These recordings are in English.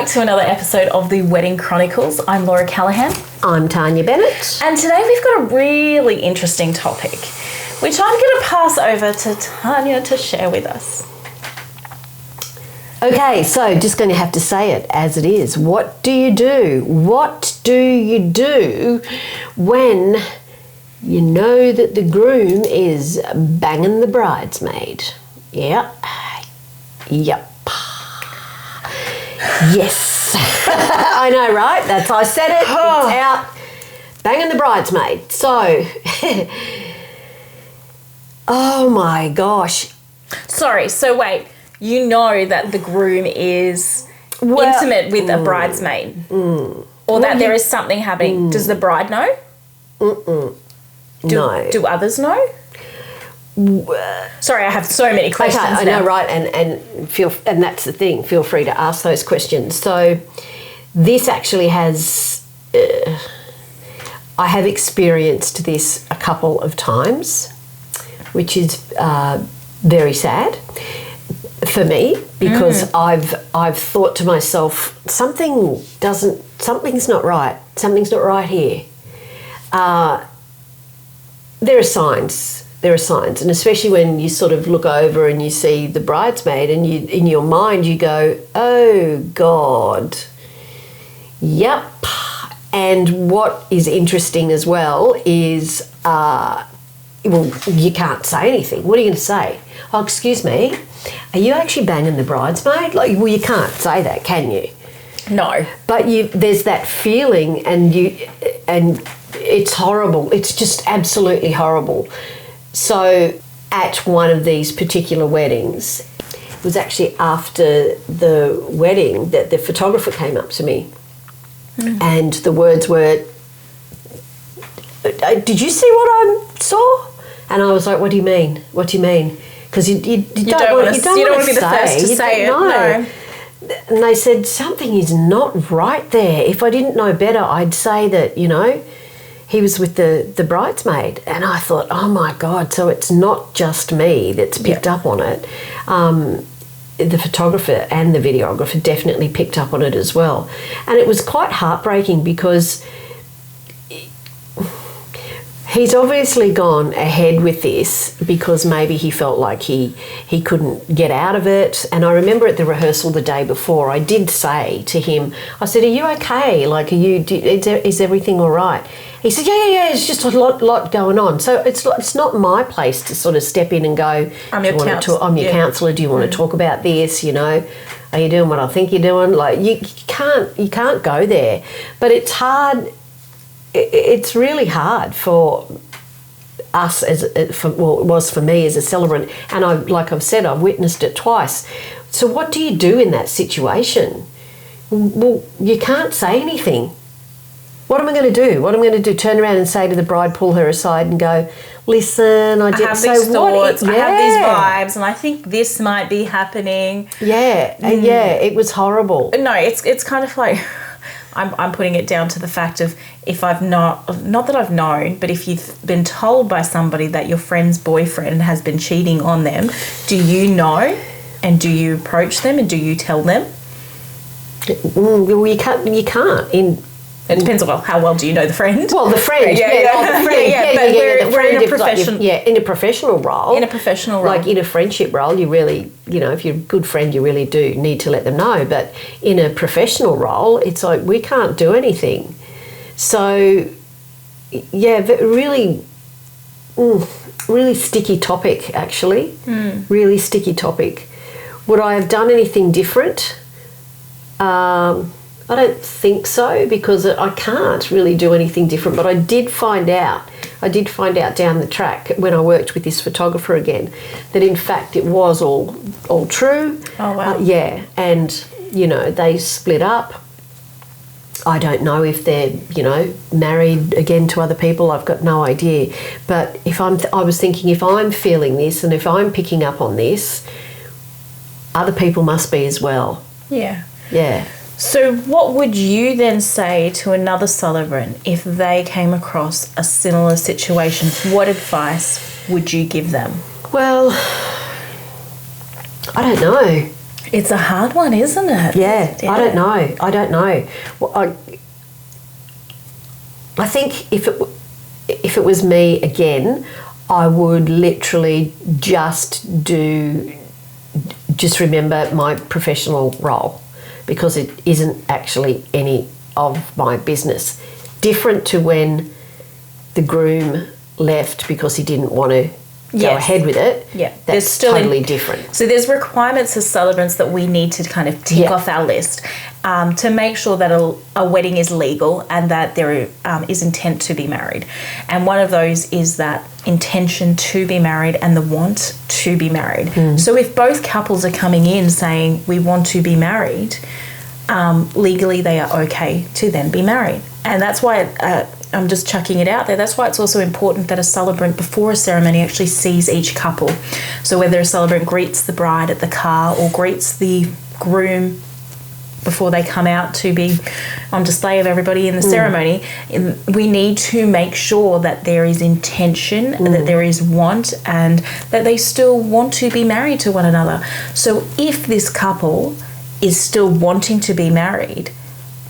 back to another episode of the Wedding Chronicles. I'm Laura Callahan. I'm Tanya Bennett. And today we've got a really interesting topic, which I'm going to pass over to Tanya to share with us. Okay, so just going to have to say it as it is. What do you do? What do you do when you know that the groom is banging the bridesmaid? Yep. Yes. I know, right? I said it. It's out. Banging the bridesmaid. So, oh my gosh. Sorry, so wait. You know that the groom is intimate with a bridesmaid? Or that there is something happening. Does the bride know? No. Do others know? Sorry, I have so many questions. Okay, I know, right? And that's the thing. Feel free to ask those questions. So, this actually has. I have experienced this a couple of times, which is very sad for me because I've thought to myself, something's not right. Something's not right here. There are signs. There are signs, and especially when you sort of look over and you see the bridesmaid, and you, in your mind, you go, "Oh God, yep." And what is interesting as well is, you can't say anything. What are you going to say? Oh, excuse me, are you actually banging the bridesmaid? Well, you can't say that, can you? No. But there's that feeling, and it's horrible. It's just absolutely horrible. So at one of these particular weddings, it was actually after the wedding that the photographer came up to me, and the words were, "Did you see what I saw?" And I was like, "What do you mean? What do you mean?" Because you don't want to be the first to say it. No. And they said, "Something is not right there. If I didn't know better, I'd say that, he was with the bridesmaid." And I thought, oh my God, so it's not just me that's picked up on it. The photographer and the videographer definitely picked up on it as well. And it was quite heartbreaking because he's obviously gone ahead with this because maybe he felt like he couldn't get out of it. And I remember at the rehearsal the day before, I did say to him, I said, "Are you okay? Like, is everything all right?" He said, yeah, it's just a lot going on. So it's not my place to sort of step in and go, I'm your counsellor, do you want to talk about this, are you doing what I think you're doing? Like, you can't go there. But it's hard, it's really hard for us, it was for me as a celebrant, and like I've said, I've witnessed it twice. So what do you do in that situation? Well, you can't say anything. What am I going to do? What am I going to do? Turn around and say to the bride, pull her aside and go, "Listen, I have these thoughts, I have these vibes, and I think this might be happening." Yeah, it was horrible. No, it's kind of like, I'm putting it down to the fact of, if I've not that I've known, but if you've been told by somebody that your friend's boyfriend has been cheating on them, do you know, and do you approach them, and do you tell them? Well, you can't. It depends on how well do you know the friend. Well, the friend, the friend. But we're in a professional, in a professional role. In a professional role, like in a friendship role, you really, if you're a good friend, you really do need to let them know. But in a professional role, it's like we can't do anything. So, really, really sticky topic. Actually, really sticky topic. Would I have done anything different? I don't think so, because I can't really do anything different. But I did find out down the track when I worked with this photographer again that in fact it was all true. Oh wow. And they split up. I don't know if they're married again to other people. I've got no idea. But I was thinking, if I'm feeling this and if I'm picking up on this, other people must be as well. Yeah. Yeah. So what would you then say to another celebrant if they came across a similar situation? What advice would you give them? Well, I don't know. It's a hard one, isn't it? Yeah, I don't know. Well, I think if it was me again, I would literally just remember my professional role, because it isn't actually any of my business. Different to when the groom left because he didn't want to go ahead with it. Yeah, that's still totally different. So there's requirements as celebrants that we need to kind of tick off our list to make sure that a wedding is legal and that there is intent to be married. And one of those is that intention to be married and the want to be married. So if both couples are coming in saying we want to be married, legally they are okay to then be married. And that's why I'm just chucking it out there. That's why it's also important that a celebrant before a ceremony actually sees each couple. So whether a celebrant greets the bride at the car or greets the groom before they come out to be on display of everybody in the ceremony, we need to make sure that there is intention, that there is want, and that they still want to be married to one another. So if this couple is still wanting to be married,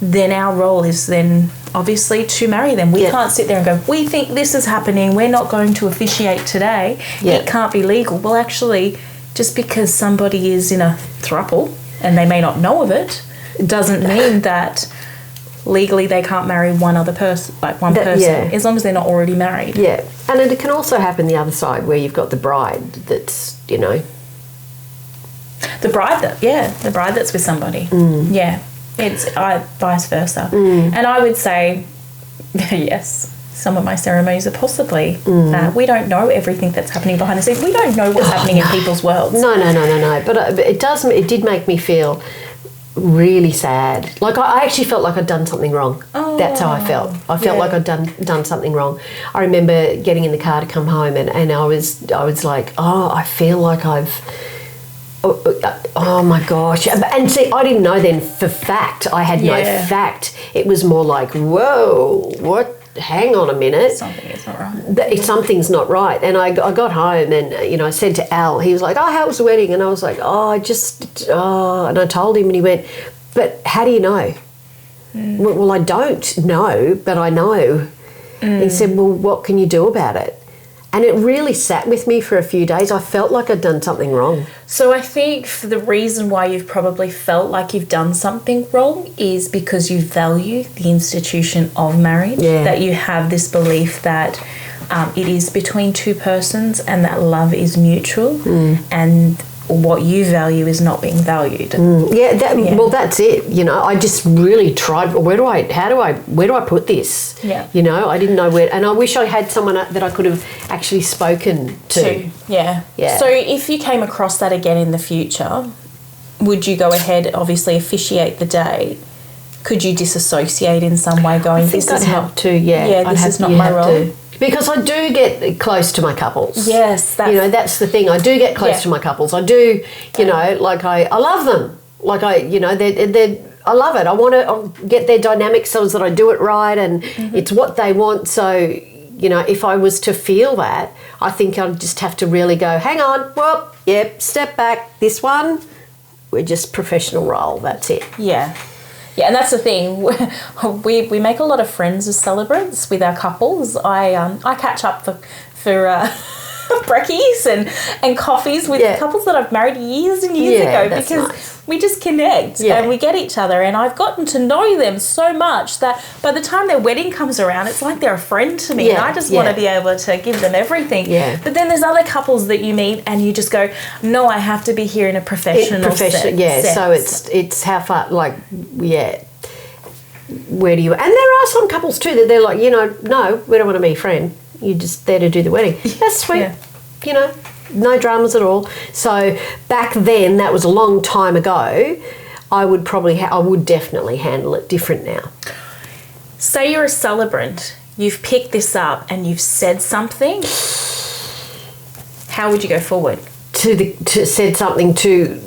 then our role is then obviously to marry them. We can't sit there and go, we think this is happening, we're not going to officiate today, it can't be legal. Well, actually, just because somebody is in a throuple and they may not know of it, doesn't mean that legally they can't marry one other person, as long as they're not already married. Yeah, and it can also happen the other side where you've got the bride that's, the bride that's with somebody. Yeah. It's vice versa. And I would say, yes, some of my ceremonies are possibly we don't know everything that's happening behind the scenes. We don't know what's happening in people's worlds. No. But it did make me feel really sad. Like I actually felt like I'd done something wrong. That's how I felt. I felt like I'd done something wrong. I remember getting in the car to come home and I was like, I feel like I've... Oh my gosh. And see, I didn't know then for fact. I had no fact. It was more like, whoa, what? Hang on a minute. Something's not right. Something's not right. And I got home and, I said to Al, he was like, how was the wedding? And I was like, and I told him and he went, but how do you know? Well, I don't know, but I know. He said, well, what can you do about it? And it really sat with me for a few days. I felt like I'd done something wrong. So I think the reason why you've probably felt like you've done something wrong is because you value the institution of marriage, that you have this belief that it is between two persons and that love is mutual and what you value is not being valued. Well, that's it. I just really tried. Where do I put this? Yeah. I didn't know where, and I wish I had someone that I could have actually spoken to. Yeah. So if you came across that again in the future, would you go ahead, obviously officiate the day? Could you disassociate in some way, going, this is not to, this is not my role? Because I do get close to my couples. Yes. That's the thing. I do get close to my couples. I do, like I love them. Like they're I love it. I want to get their dynamics so that I do it right and it's what they want. So, if I was to feel that, I think I'd just have to really go, hang on, step back. This one, we're just professional role. That's it. Yeah. Yeah, and that's the thing. We make a lot of friends as celebrants with our couples. I catch up for brekkies and coffees with couples that I've married years and years ago because we just connect and we get each other. And I've gotten to know them so much that by the time their wedding comes around, it's like they're a friend to me. And I just want to be able to give them everything. Yeah. But then there's other couples that you meet and you just go, no, I have to be here in a professional sense. Yeah, so it's how far, where do you... And there are some couples too that they're like, no, we don't want to be a friend. You're just there to do the wedding. That's sweet. Yeah. No dramas at all. So back then, that was a long time ago, I would definitely handle it different now. Say you're a celebrant, you've picked this up and you've said something. How would you go forward? To said something to...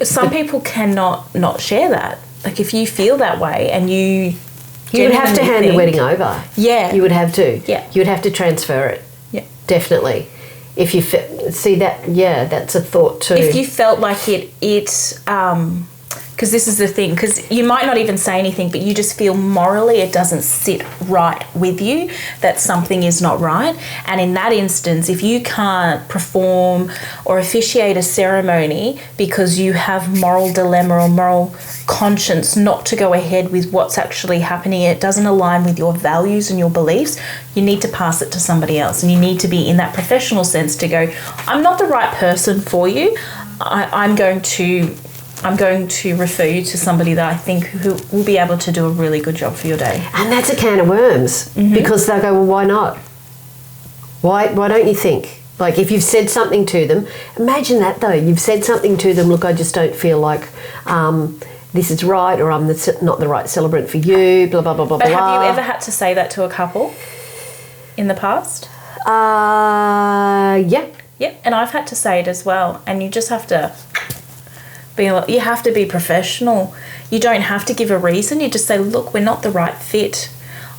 Some people cannot not share that. Like if you feel that way and you would have to hand the wedding over. Yeah. You would have to. Yeah. You would have to transfer it. Yeah. Definitely. If you see that, yeah, that's a thought too. If you felt like because this is the thing, because you might not even say anything, but you just feel morally it doesn't sit right with you, that something is not right. And in that instance, if you can't perform or officiate a ceremony because you have moral dilemma or moral conscience not to go ahead with what's actually happening, it doesn't align with your values and your beliefs, you need to pass it to somebody else. And you need to be in that professional sense to go, I'm not the right person for you. I'm going to refer you to somebody that I think who will be able to do a really good job for your day. And that's a can of worms, because they'll go, well, why not? Why don't you think? Like, if you've said something to them, imagine that though, you've said something to them, look, I just don't feel like this is right, or I'm not the right celebrant for you, blah, blah, blah, blah, blah. But have you ever had to say that to a couple in the past? Yeah. Yep, and I've had to say it as well, and you just have to... You have to be professional. You don't have to give a reason. You just say, look, we're not the right fit.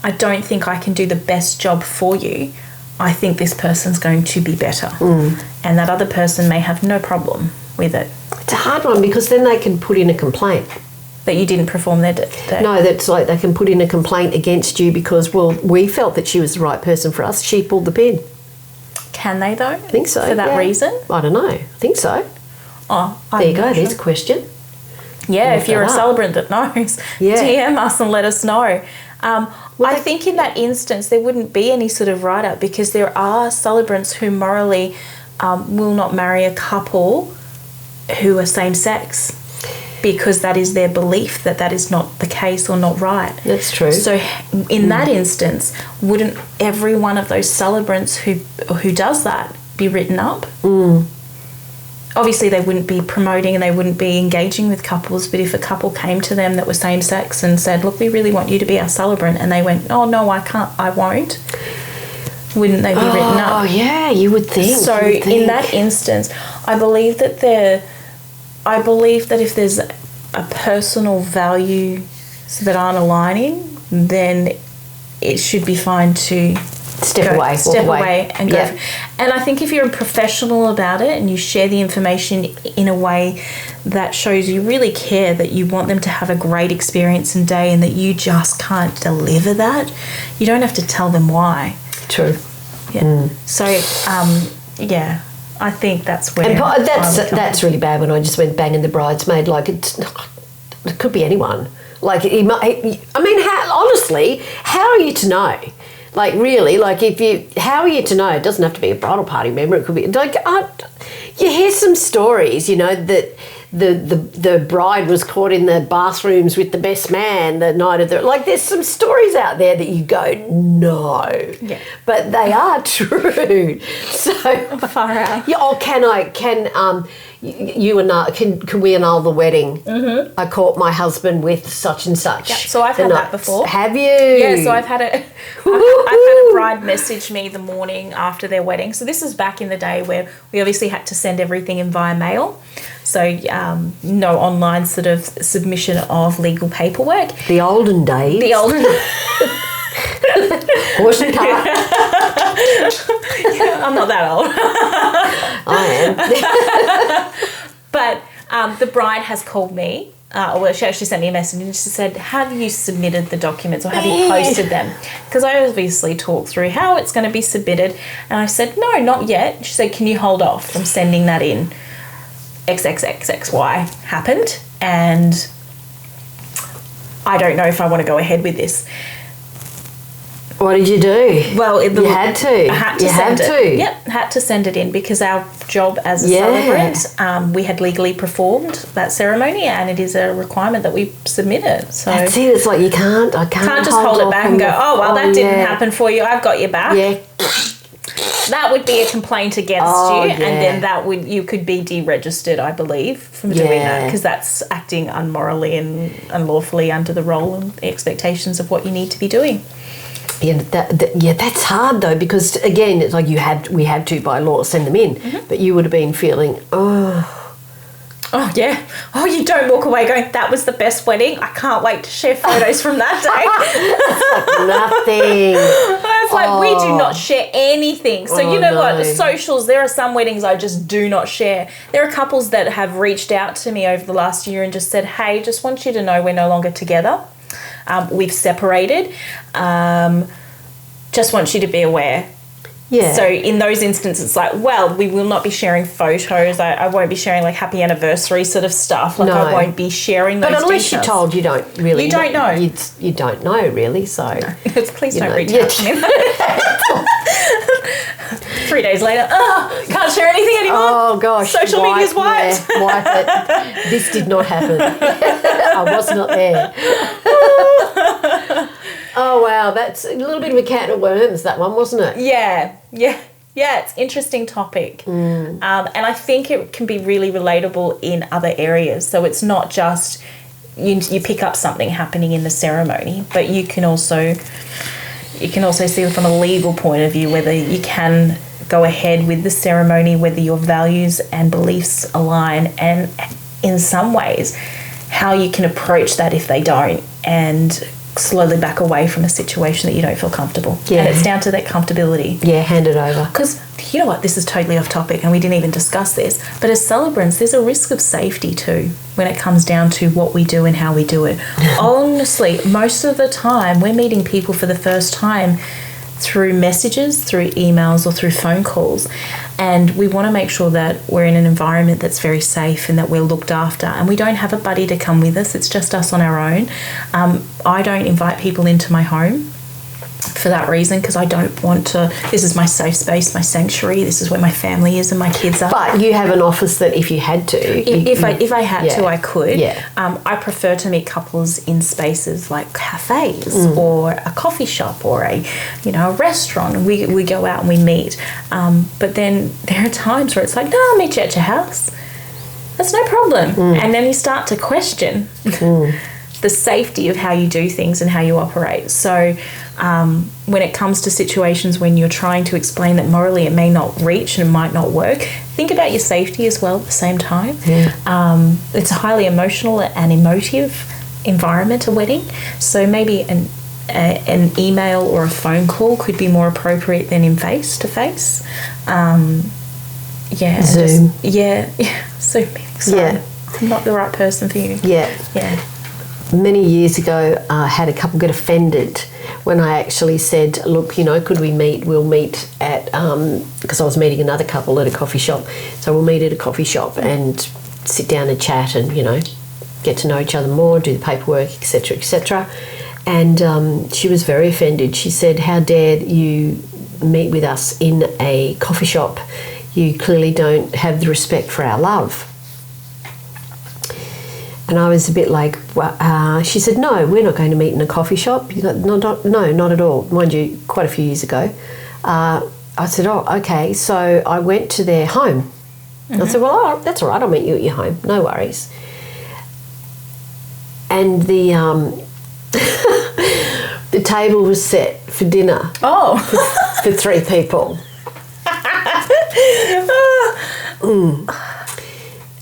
I don't think I can do the best job for you. I think this person's going to be better. And that other person may have no problem with it. It's a hard one, because then they can put in a complaint. That you didn't perform their day. No, that's like they can put in a complaint against you because, well, we felt that she was the right person for us. She pulled the pin. Can they though? I think so. For that reason? I don't know. I think so. Oh, there you go. There's a question. Yeah, if you're a celebrant that knows, DM us and let us know. I think in that instance there wouldn't be any sort of write-up, because there are celebrants who morally will not marry a couple who are same-sex, because that is their belief that is not the case or not right. That's true. So in that instance, wouldn't every one of those celebrants who does that be written up? Obviously they wouldn't be promoting and they wouldn't be engaging with couples, but if a couple came to them that were same sex and said, look, we really want you to be our celebrant, and they went, oh no, I can't, I won't, wouldn't they be written up? Oh yeah, you would think. So in that instance, I believe that if there's a personal value that aren't aligning, then it should be fine to step away and go. And I think if you're a professional about it and you share the information in a way that shows you really care, that you want them to have a great experience and day, and that you just can't deliver that, you don't have to tell them why. True. Yeah. So I think that's where. And that's really bad when I just went banging the bridesmaid. Like it could be anyone. Like honestly, how are you to know? Like really, like how are you to know? It doesn't have to be a bridal party member. It could be like you hear some stories, that the bride was caught in the bathrooms with the best man the night of like. There's some stories out there that you go no, but they are true. So far out. Yeah. Or can we annul the wedding? Mm-hmm. I caught my husband with such and such. Yep. So I've had that before. Have you? Yeah. So I've had a bride message me the morning after their wedding. So this is back in the day where we obviously had to send everything in via mail. So no online sort of submission of legal paperwork. The olden days. Horse and cart. I'm not that old. I am. But the bride has called me. She actually sent me a message and she said, have you submitted the documents or have you posted them? Because I obviously talked through how it's going to be submitted. And I said, no, not yet. She said, can you hold off from sending that in? XXXXY happened, and I don't know if I want to go ahead with this. What did you do? Well, you had to. I had to send it. Yep, had to send it in because our job as a celebrant, we had legally performed that ceremony, and it is a requirement that we submit it. So that's it. It's like I can't just hold it back and go, oh well, that didn't happen for you. I've got your back. Yeah. That would be a complaint against you, and then you could be deregistered, I believe, from doing that, because that's acting unmorally and unlawfully under the role and the expectations of what you need to be doing. Yeah, that's hard though, because again, it's like we had to by law send them in, but you would have been feeling, Oh, yeah. Oh, you don't walk away going, that was the best wedding. I can't wait to share photos from that day. Nothing. It's like, we do not share anything. So you know what? The socials, there are some weddings I just do not share. There are couples that have reached out to me over the last year and just said, hey, just want you to know we're no longer together. We've separated. Just want you to be aware. Yeah. So in those instances, it's like, well, we will not be sharing photos. I won't be sharing like happy anniversary sort of stuff. Like I won't be sharing those But unless details. you're told, you don't really. You don't know. You don't know really. So please don't reach out to me. 3 days later, can't share anything anymore. Oh gosh, social media's wiped. Yeah, wipe it. This did not happen. I was not there. Oh wow, that's a little bit of a can of worms, that one, wasn't it? Yeah. It's an interesting topic. And I think it can be really relatable in other areas. So it's not just you pick up something happening in the ceremony, but you can also see from a legal point of view whether you can go ahead with the ceremony, whether your values and beliefs align, and in some ways how you can approach that if they don't, and slowly back away from a situation that you don't feel comfortable. Yeah. And it's down to that comfortability. Yeah, hand it over. Because, you know what, this is totally off topic and we didn't even discuss this, but as celebrants, there's a risk of safety too when it comes down to what we do and how we do it. Honestly, most of the time, we're meeting people for the first time through messages, through emails, or through phone calls. And we want to make sure that we're in an environment that's very safe and that we're looked after. And we don't have a buddy to come with us. It's just us on our own. I don't invite people into my home for that reason, because I don't want to. This is my safe space, my sanctuary. This is where my family is and my kids are. But you have an office that if you had to, if I had to, I could. Yeah. I prefer to meet couples in spaces like cafes or a coffee shop or a restaurant. We go out and we meet. But then there are times where it's like, no, I'll meet you at your house. That's no problem. And then you start to question the safety of how you do things and how you operate. So when it comes to situations when you're trying to explain that morally it may not reach and it might not work, think about your safety as well at the same time. It's a highly emotional and emotive environment, a wedding. So maybe an email or a phone call could be more appropriate than in face-to-face. Zoom. Zoom meetings. Sorry. I'm not the right person for you. Yeah. Many years ago, I had a couple get offended when I actually said, look, could we meet? We'll meet at, because I was meeting another couple at a coffee shop. So we'll meet at a coffee shop and sit down and chat and, get to know each other more, do the paperwork, etc., etc. And she was very offended. She said, how dare you meet with us in a coffee shop? You clearly don't have the respect for our love. And I was a bit like, she said, no, we're not going to meet in a coffee shop. No, not at all. Mind you, quite a few years ago. I said, oh, okay. So I went to their home. I said, well, that's all right. I'll meet you at your home. No worries. And the the table was set for dinner. Oh. for 3 people.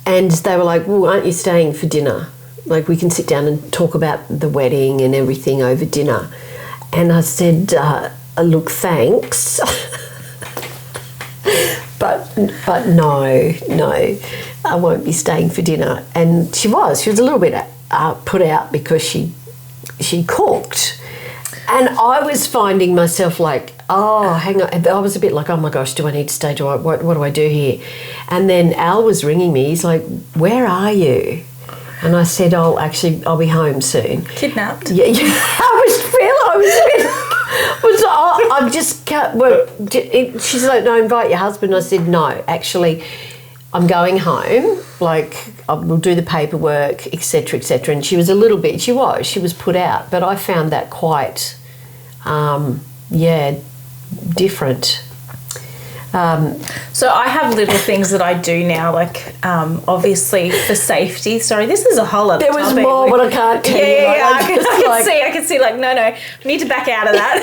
And they were like, well, aren't you staying for dinner? Like, we can sit down and talk about the wedding and everything over dinner. And I said, look, thanks. but no, I won't be staying for dinner. And she was a little bit put out because she cooked. And I was finding myself like, oh, hang on. I was a bit like, oh my gosh, do I need to stay? What do I do here? And then Al was ringing me. He's like, where are you? And I said, I'll be home soon. Kidnapped? Yeah. I just can't. Well, she's like, no, invite your husband. I said, no, actually, I'm going home. Like, we'll do the paperwork, etc., etc. And she was a little bit. She was put out. But I found that quite, different. So I have little things that I do now, like obviously for safety. Sorry, this is a whole other topic. There was more, but I can't tell you. Yeah, I can see, like, no, I need to back out of that.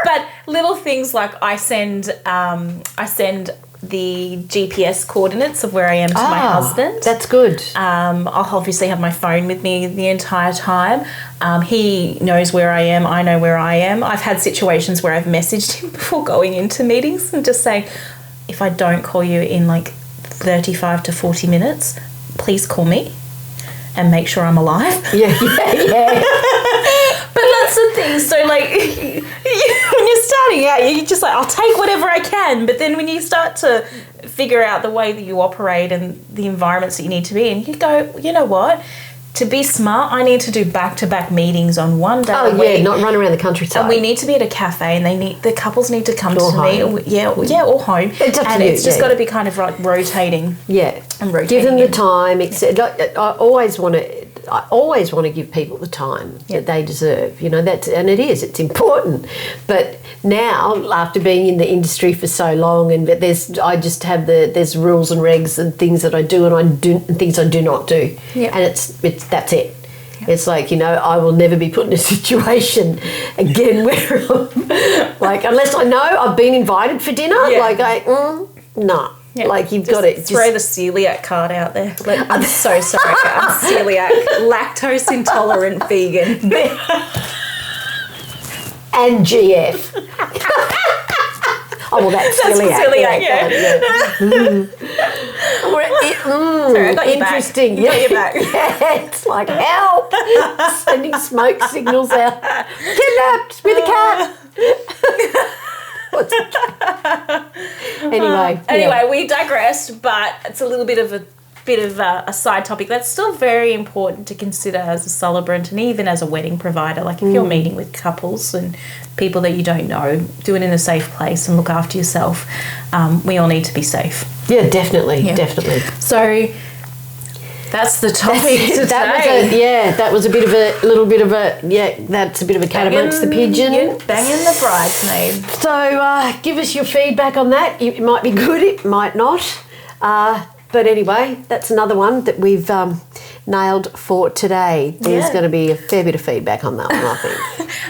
But little things like I send the GPS coordinates of where I am to my husband. That's good. I'll obviously have my phone with me the entire time. He knows where I am. I know where I am. I've had situations where I've messaged him before going into meetings and just saying, if I don't call you in like 35 to 40 minutes, please call me and make sure I'm alive. Yeah. But that's the thing. So, like, when you're starting out, you're just like, I'll take whatever I can. But then when you start to figure out the way that you operate and the environments that you need to be in, you go, you know what? To be smart, I need to do back-to-back meetings on one day a week. Not run around the countryside. And we need to be at a cafe, and the couples need to come to home. me. Or home. It's just got to be kind of like rotating. Yeah, and rotating. Give them the time. I always want to give people the time that they deserve. You know, it's important. But now, after being in the industry for so long, and there's rules and regs and things that I do and things I do not do. Yeah. And that's it. Yeah. It's like, you know, I will never be put in a situation again where I'm like, unless I know I've been invited for dinner, no. Yeah, like you've got to throw the celiac card out there. I'm so sorry, I'm celiac, lactose intolerant vegan, and GF. Oh well, that's celiac. Sorry, I got you interesting. Back. Got you back. Yeah, it's like help, sending smoke signals out. Kidnapped with a cat. Anyway, we digressed, but it's a little bit of a side topic that's still very important to consider as a celebrant and even as a wedding provider. Like if you're meeting with couples and people that you don't know, do it in a safe place and look after yourself. We all need to be safe. Yeah, definitely. So that's the topic today. That was a bit of that's a bit of a cat amongst the pigeon. Yeah, banging the bridesmaid. So give us your feedback on that. It might be good, it might not. But anyway, that's another one that we've nailed for today. There's going to be a fair bit of feedback on that one, I think.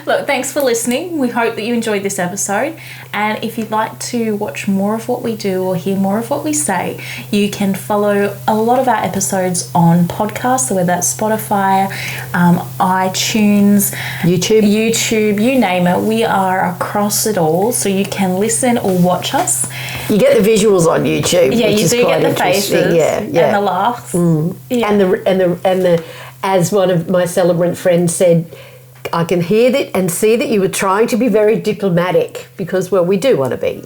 Look, thanks for listening. We hope that you enjoyed this episode. And if you'd like to watch more of what we do or hear more of what we say, you can follow a lot of our episodes on podcasts, so whether that's Spotify, iTunes, YouTube, you name it. We are across it all, so you can listen or watch us. You get the visuals on YouTube. Yeah, which you is do quite get the faces and the laughs. Yeah. And the as one of my celebrant friends said, I can hear that and see that you were trying to be very diplomatic because, well, we do want to be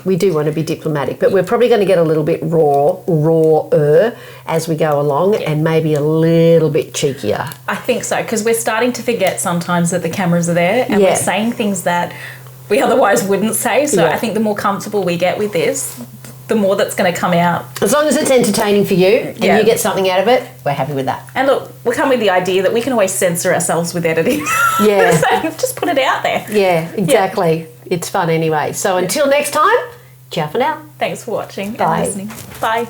diplomatic, but we're probably going to get a little bit rawer as we go along and maybe a little bit cheekier. I think so, because we're starting to forget sometimes that the cameras are there and we're saying things that we otherwise wouldn't say. So I think the more comfortable we get with this, the more that's going to come out. As long as it's entertaining for you and you get something out of it, we're happy with that. And look, we come with the idea that we can always censor ourselves with editing. Yeah. So just put it out there. Yeah, exactly. Yeah. It's fun anyway. So until next time, ciao for now. Thanks for watching Bye. and listening. Bye.